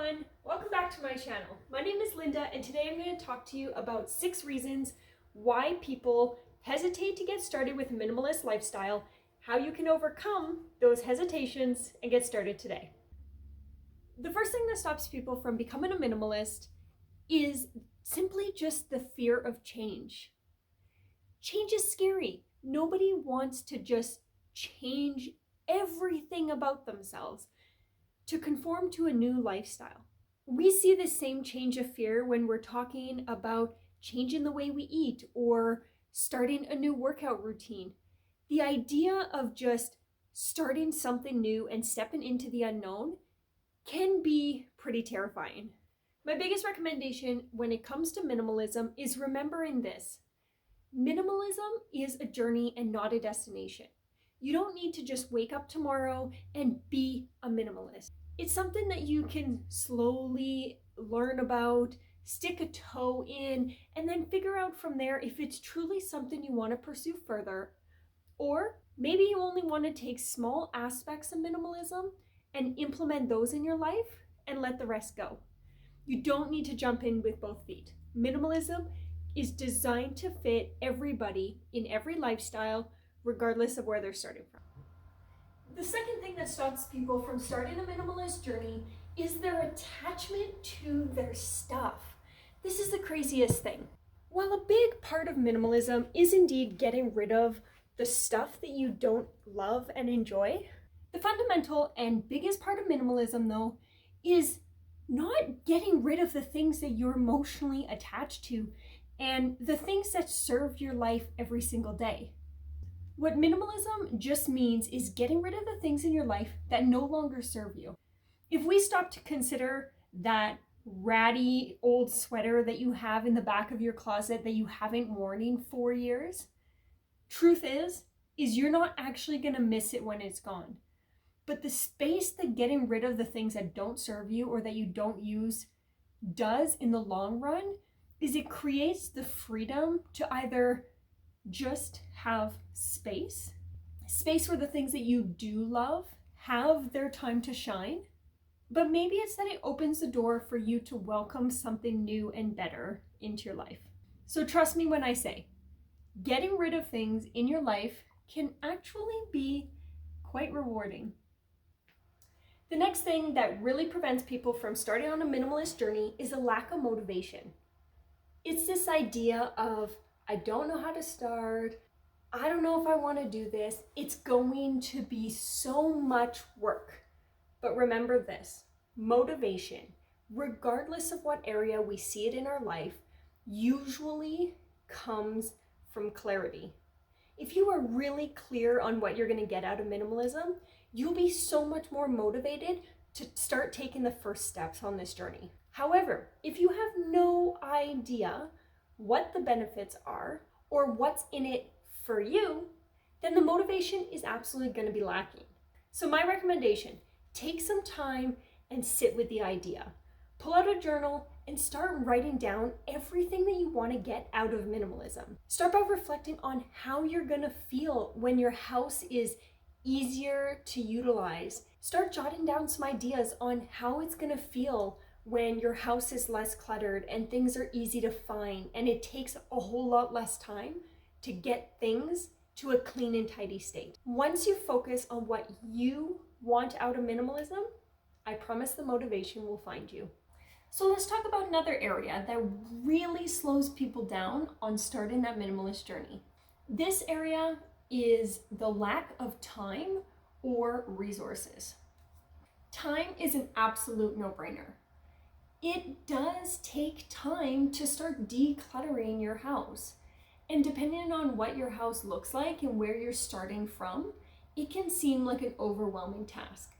everyone, welcome back to my channel. My name is Linda and today I'm going to talk to you about 6 reasons why people hesitate to get started with a minimalist lifestyle, how you can overcome those hesitations and get started today. The first thing that stops people from becoming a minimalist is simply just the fear of change. Change is scary. Nobody wants to just change everything about themselves to conform to a new lifestyle. We see the same change of fear when we're talking about changing the way we eat or starting a new workout routine. The idea of just starting something new and stepping into the unknown can be pretty terrifying. My biggest recommendation when it comes to minimalism is remembering this. Minimalism is a journey and not a destination. You don't need to just wake up tomorrow and be a minimalist. It's something that you can slowly learn about, stick a toe in, and then figure out from there if it's truly something you want to pursue further. Or maybe you only want to take small aspects of minimalism and implement those in your life and let the rest go. You don't need to jump in with both feet. Minimalism is designed to fit everybody in every lifestyle, regardless of where they're starting from. The second thing that stops people from starting a minimalist journey is their attachment to their stuff. This is the craziest thing. While a big part of minimalism is indeed getting rid of the stuff that you don't love and enjoy, the fundamental and biggest part of minimalism, though, is not getting rid of the things that you're emotionally attached to and the things that serve your life every single day. What minimalism just means is getting rid of the things in your life that no longer serve you. If we stop to consider that ratty old sweater that you have in the back of your closet that you haven't worn in 4 years, truth is you're not actually going to miss it when it's gone. But the space that getting rid of the things that don't serve you or that you don't use does in the long run is it creates the freedom to either just have space where the things that you do love have their time to shine, but maybe it's that it opens the door for you to welcome something new and better into your life. So trust me when I say, getting rid of things in your life can actually be quite rewarding. The next thing that really prevents people from starting on a minimalist journey is a lack of motivation. It's this idea of, I don't know how to start. I don't know if I want to do this. It's going to be so much work. But remember this, motivation, regardless of what area we see it in our life, usually comes from clarity. If you are really clear on what you're going to get out of minimalism, you'll be so much more motivated to start taking the first steps on this journey. However, if you have no idea what the benefits are or what's in it for you, then the motivation is absolutely going to be lacking. So my recommendation, take some time and sit with the idea. Pull out a journal and start writing down everything that you want to get out of minimalism. Start by reflecting on how you're going to feel when your house is easier to utilize. Start jotting down some ideas on how it's going to feel when your house is less cluttered and things are easy to find and it takes a whole lot less time to get things to a clean and tidy state. Once you focus on what you want out of minimalism, I promise the motivation will find you. So let's talk about another area that really slows people down on starting that minimalist journey. This area is the lack of time or resources. Time is an absolute no-brainer. It does take time to start decluttering your house. And depending on what your house looks like and where you're starting from, it can seem like an overwhelming task.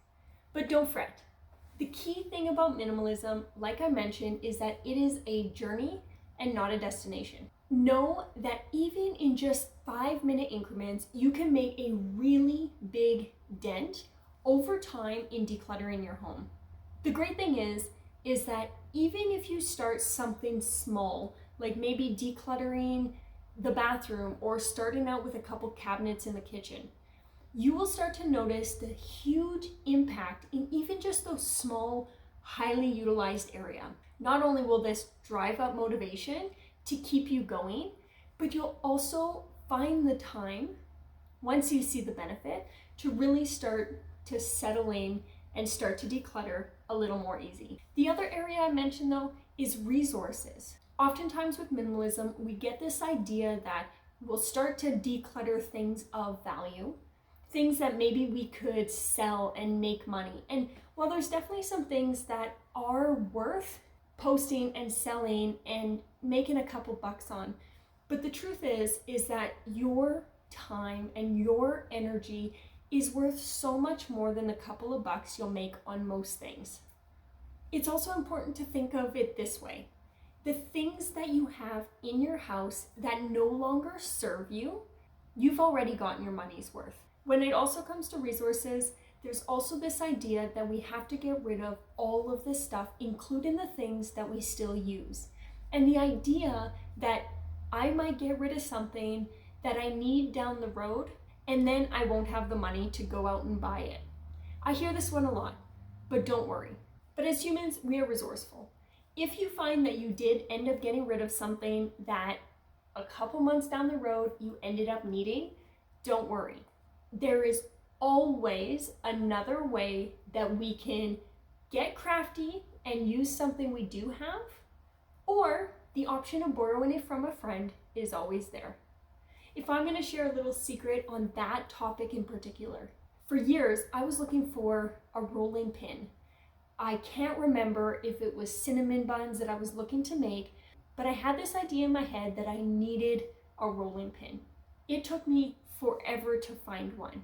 But don't fret. The key thing about minimalism, like I mentioned, is that it is a journey and not a destination. Know that even in just 5-minute increments, you can make a really big dent over time in decluttering your home. The great thing is that even if you start something small, like maybe decluttering the bathroom or starting out with a couple cabinets in the kitchen, you will start to notice the huge impact in even just those small highly utilized area. Not only will this drive up motivation to keep you going, but you'll also find the time, once you see the benefit, to really start to settle in and start to declutter a little more easy. The other area I mentioned though is resources. Oftentimes with minimalism, we get this idea that we'll start to declutter things of value, things that maybe we could sell and make money. And while there's definitely some things that are worth posting and selling and making a couple bucks on, but the truth is that your time and your energy is worth so much more than the couple of bucks you'll make on most things. It's also important to think of it this way. The things that you have in your house that no longer serve you, you've already gotten your money's worth. When it also comes to resources, there's also this idea that we have to get rid of all of this stuff, including the things that we still use. And the idea that I might get rid of something that I need down the road, and then I won't have the money to go out and buy it. I hear this one a lot, but don't worry. But as humans, we are resourceful. If you find that you did end up getting rid of something that a couple months down the road you ended up needing, don't worry. There is always another way that we can get crafty and use something we do have, or the option of borrowing it from a friend is always there. If I'm going to share a little secret on that topic in particular, for years I was looking for a rolling pin. I can't remember if it was cinnamon buns that I was looking to make, but I had this idea in my head that I needed a rolling pin. It took me forever to find one.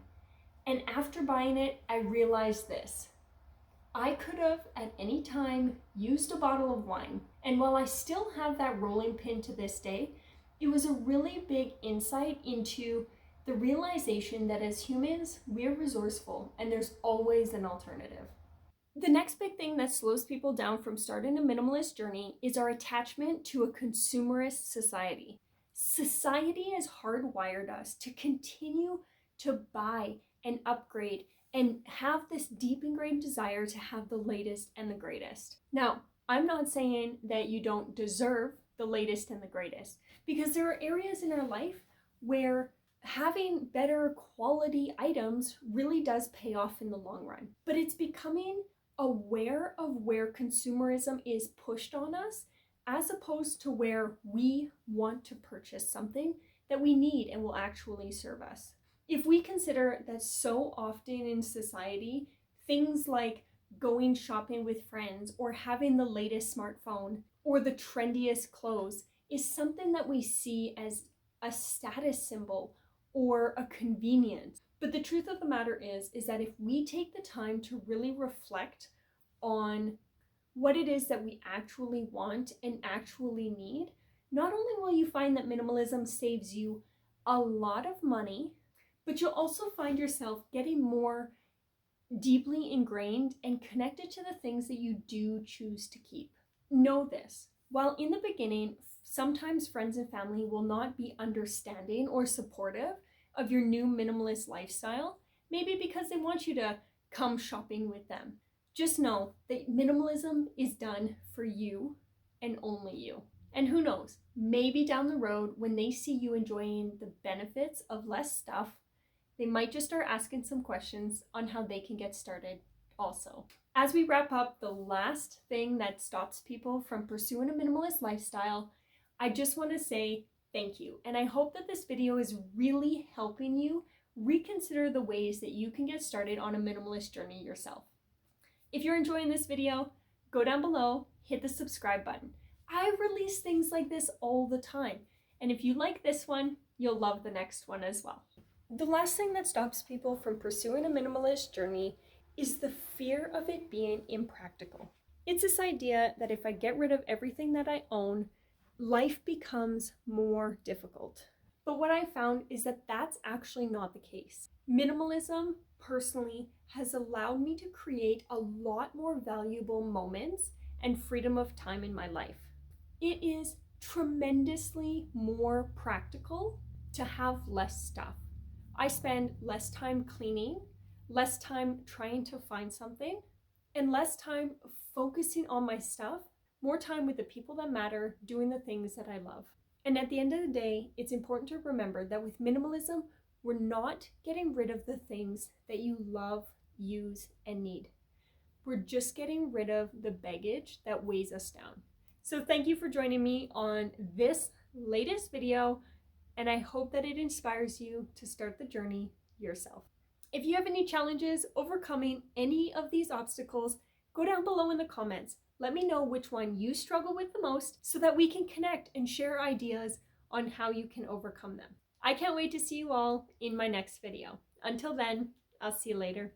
And after buying it, I realized this. I could have at any time used a bottle of wine. And while I still have that rolling pin to this day, it was a really big insight into the realization that as humans, we're resourceful and there's always an alternative. The next big thing that slows people down from starting a minimalist journey is our attachment to a consumerist society. Society has hardwired us to continue to buy and upgrade and have this deep ingrained desire to have the latest and the greatest. Now, I'm not saying that you don't deserve the latest and the greatest, because there are areas in our life where having better quality items really does pay off in the long run. But it's becoming aware of where consumerism is pushed on us, as opposed to where we want to purchase something that we need and will actually serve us. If we consider that so often in society, things like going shopping with friends or having the latest smartphone or the trendiest clothes is something that we see as a status symbol or a convenience. But the truth of the matter is that if we take the time to really reflect on what it is that we actually want and actually need, not only will you find that minimalism saves you a lot of money, but you'll also find yourself getting more deeply ingrained and connected to the things that you do choose to keep. Know this, while in the beginning, sometimes friends and family will not be understanding or supportive of your new minimalist lifestyle, maybe because they want you to come shopping with them. Just know that minimalism is done for you and only you. And who knows, maybe down the road when they see you enjoying the benefits of less stuff, they might just start asking some questions on how they can get started also. As we wrap up, the last thing that stops people from pursuing a minimalist lifestyle, I just want to say thank you. And I hope that this video is really helping you reconsider the ways that you can get started on a minimalist journey yourself. If you're enjoying this video, go down below, hit the subscribe button. I release things like this all the time. And if you like this one, you'll love the next one as well. The last thing that stops people from pursuing a minimalist journey is the fear of it being impractical. It's this idea that if I get rid of everything that I own, life becomes more difficult. But what I found is that that's actually not the case. Minimalism, personally, has allowed me to create a lot more valuable moments and freedom of time in my life. It is tremendously more practical to have less stuff. I spend less time cleaning, less time trying to find something, and less time focusing on my stuff, more time with the people that matter, doing the things that I love. And at the end of the day, it's important to remember that with minimalism, we're not getting rid of the things that you love, use, and need. We're just getting rid of the baggage that weighs us down. So thank you for joining me on this latest video, and I hope that it inspires you to start the journey yourself. If you have any challenges overcoming any of these obstacles, go down below in the comments. Let me know which one you struggle with the most so that we can connect and share ideas on how you can overcome them. I can't wait to see you all in my next video. Until then, I'll see you later.